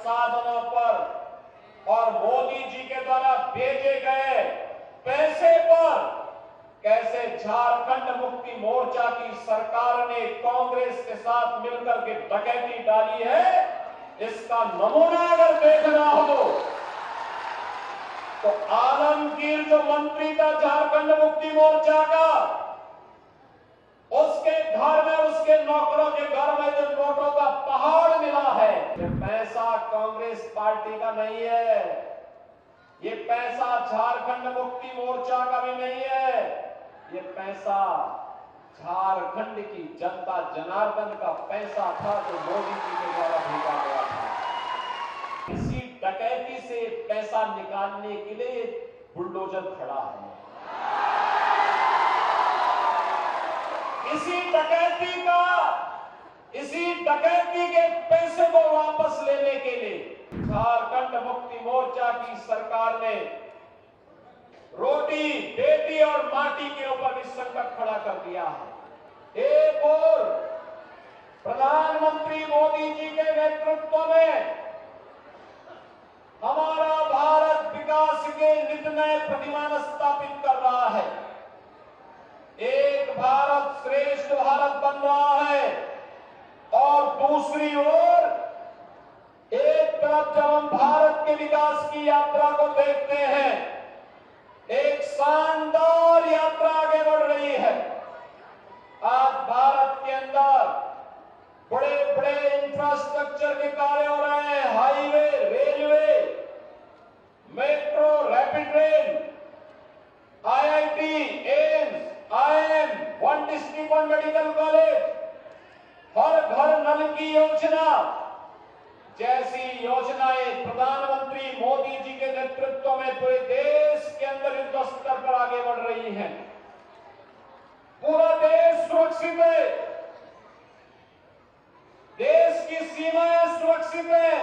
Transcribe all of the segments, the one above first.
साधनों पर और मोदी जी के द्वारा भेजे गए पैसे पर कैसे झारखंड मुक्ति मोर्चा की सरकार ने कांग्रेस के साथ मिलकर के डकैती डाली है, इसका नमूना अगर देखना हो तो आलमगीर जो मंत्री था झारखंड मुक्ति मोर्चा का, उसके घर में, उसके नौकरों के घर में जो नोटों का पहाड़ मिला है, ये पैसा कांग्रेस पार्टी का नहीं है, ये पैसा झारखंड मुक्ति मोर्चा का भी नहीं है, ये पैसा झारखंड की जनता जनार्दन का पैसा था जो मोदी जी के द्वारा भेजा गया था। इसी डकैती से पैसा निकालने के लिए बुलडोजर खड़ा है। इसी डकैती के पैसे को वापस लेने के लिए झारखंड मुक्ति मोर्चा की सरकार ने रोटी, बेटी और माटी के ऊपर भी संकट खड़ा कर दिया है। एक और प्रधानमंत्री मोदी जी के नेतृत्व में हमारा भारत विकास के नित नए प्रतिमान स्थापित कर रहा है। एक भारत श्रेष्ठ भारत बन रहा है और दूसरी ओर एक तरफ जब हम भारत के विकास की यात्रा को देखते हैं, एक शानदार यात्रा आगे बढ़ रही है। आज भारत के अंदर बड़े बड़े इंफ्रास्ट्रक्चर के कार्य हो रहे हैं, highway, railway, metro, rapid train, IIT, AIIMS, IIM, one district one medical college, हर घर नल की योजना जैसी योजनाएं प्रधानमंत्री मोदी जी के नेतृत्व में पूरे देश के अंदर युद्ध स्तर पर आगे बढ़ रही हैं। पूरा देश सुरक्षित है, देश की सीमाएं सुरक्षित है।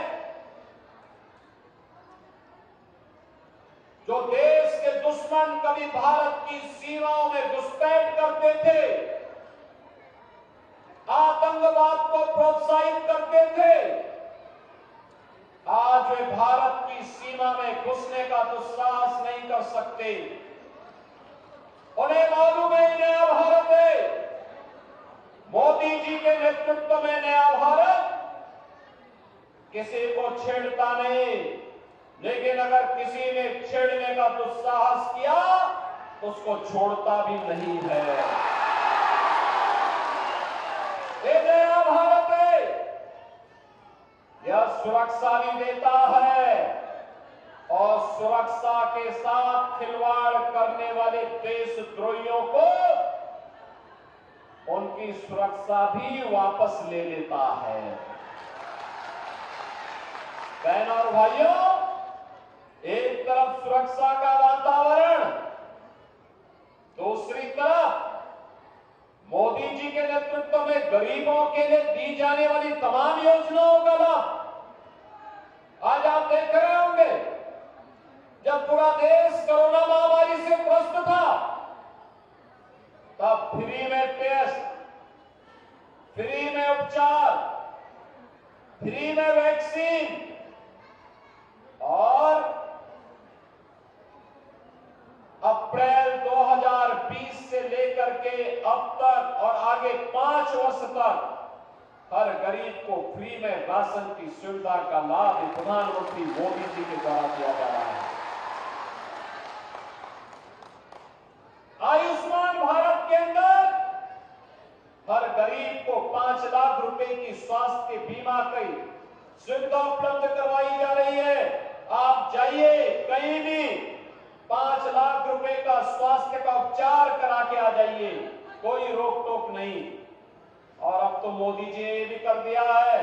जो देश के दुश्मन कभी भारत की सीमाओं में घुसपैठ करते थे, आतंकवाद को प्रोत्साहित करते थे, आज वे भारत की सीमा में घुसने का दुस्साहस नहीं कर सकते। उन्हें मालूम है नया भारत है, मोदी जी के नेतृत्व में नया भारत किसी को छेड़ता नहीं, लेकिन अगर किसी ने छेड़ने का दुस्साहस किया तो उसको छोड़ता भी नहीं है। ये नया भारत है, यह सुरक्षा भी देता है और सुरक्षा के साथ खिलवाड़ करने वाले देशद्रोहियों को उनकी सुरक्षा भी वापस ले लेता है। बहनों और भाइयों, एक तरफ सुरक्षा का वातावरण, दूसरी तरफ मोदी जी के नेतृत्व में गरीबों के लिए दी जाने वाली तमाम योजनाओं का लाभ। आज आप देख रहे होंगे, जब पूरा देश कोरोना महामारी से ग्रस्त था, तब फ्री में टेस्ट, फ्री में उपचार, फ्री में वैक्सीन और अप्रैल 2020 से लेकर के अब तक और आगे 5 वर्ष तक हर गरीब को फ्री में राशन की सुविधा का लाभ प्रधानमंत्री मोदी जी के द्वारा दिया जा रहा है। आयुष्मान भारत के अंदर हर गरीब को 5 लाख रुपए की स्वास्थ्य बीमा की सुविधा उपलब्ध करवाई जा रही है। आप जाइए कहीं भी 5 लाख रुपए का स्वास्थ्य का उपचार करा के आ जाइए, कोई रोक टोक नहीं। और अब तो मोदी जी ने भी कर दिया है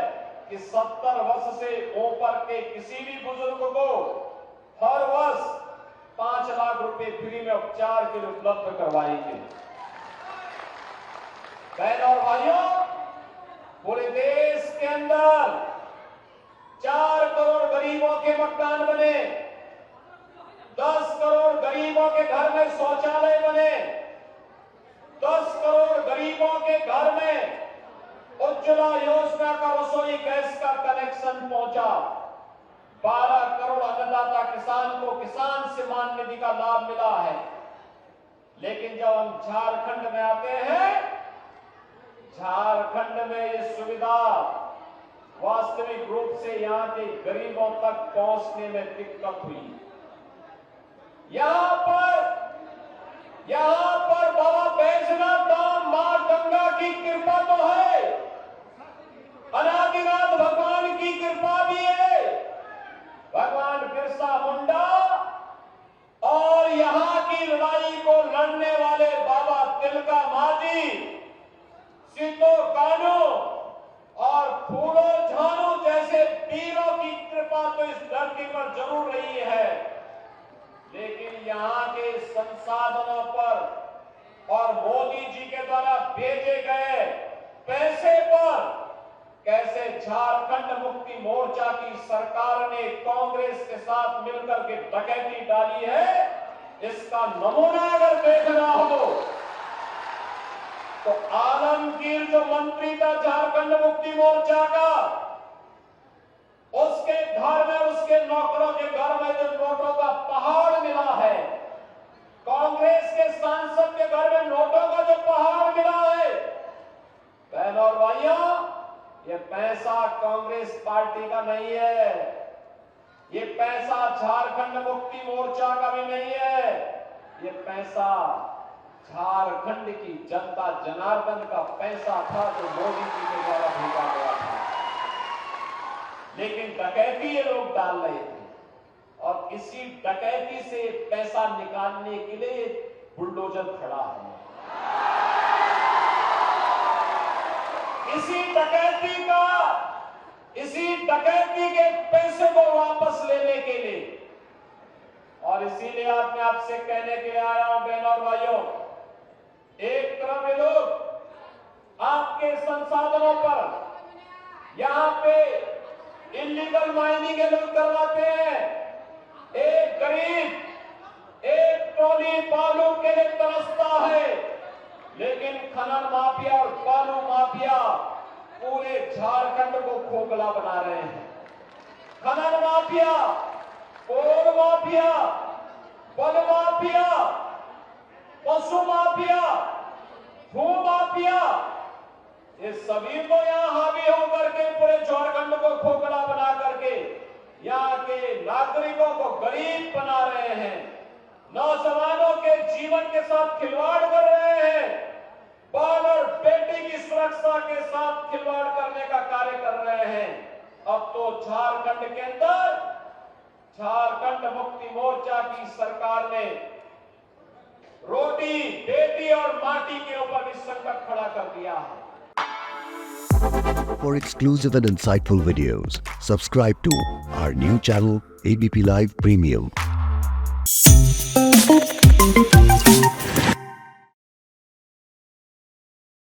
कि 70 वर्ष से ऊपर के किसी भी बुजुर्ग को हर वर्ष 5 लाख रुपए फ्री में उपचार के लिए उपलब्ध करवाएंगे। बहनों और भाइयों, पूरे देश के अंदर 4 करोड़ गरीबों के मकान बने, 10 करोड़ गरीबों के घर में शौचालय बने, 10 करोड़ गरीबों के घर में उज्ज्वला योजना का रसोई गैस का कनेक्शन पहुंचा। 12 करोड़ अन्नदाता किसान को किसान सम्मान निधि का लाभ मिला है। लेकिन जब हम झारखंड में आते हैं, झारखंड में ये सुविधा वास्तविक रूप से यहां के गरीबों तक पहुंचने में दिक्कत हुई। यहां पर बाबा बैजनाथ धाम मां गंगा की कृपा तो है, अनादिनाथ भगवान की कृपा भी है, भगवान बिरसा मुंडा और यहां की लड़ाई को लड़ने वाले बाबा तिलका मांझी, सिद्धो कान्हू और फूलो झानू जैसे वीरों की कृपा तो इस धरती पर जरूर रही है। लेकिन यहां के संसाधनों पर और मोदी जी के द्वारा भेजे गए पैसे पर कैसे झारखंड मुक्ति मोर्चा की सरकार ने कांग्रेस के साथ मिलकर के डकैती डाली है, इसका नमूना अगर देखना हो तो आलमगीर जो मंत्री था झारखंड मुक्ति मोर्चा का, उसके घर में, उसके नौकरों के घर में जो नोटों का पहाड़ मिला है, कांग्रेस के सांसद के घर में नोटों का जो पहाड़ मिला है, बहनों और भाइयों, ये पैसा कांग्रेस पार्टी का नहीं है, ये पैसा झारखंड मुक्ति मोर्चा का भी नहीं है, ये पैसा झारखंड की जनता जनार्दन का पैसा था जो मोदी जी के द्वारा भेजा गया था। लेकिन डकैती ये लोग डाल रहे थे और इसी डकैती से पैसा निकालने के लिए बुलडोजर खड़ा है। इसी डकैती के पैसे को वापस लेने के लिए, और इसीलिए आज मैं आपसे कहने के लिए आया हूं बहनों और भाइयों, एक तरफ ये लोग आपके संसाधनों पर यहां पे इलीगल माइनिंग ये लोग करवाते हैं, एक गरीब एक ट्रॉली बालू के लिए तरसता है, लेकिन खनन माफिया और बालू माफिया पूरे झारखंड को खोखला बना रहे हैं। खनन माफिया, कोल माफिया, बल माफिया, पशु माफिया, भू माफिया, ये सभी को यहाँ हावी होकर के पूरे झारखंड को खोखला बना करके यहाँ के नागरिकों को गरीब बना रहे हैं, नौजवानों के जीवन के साथ खिलवाड़ कर रहे हैं, बाल और बेटी की सुरक्षा के साथ खिलवाड़ करने का कार्य कर रहे हैं। अब तो झारखंड के अंदर झारखंड मुक्ति मोर्चा की सरकार ने रोटी, बेटी और माटी के ऊपर भी संकट खड़ा कर दिया है। For exclusive and insightful videos, subscribe to our new channel ABP Live Premium.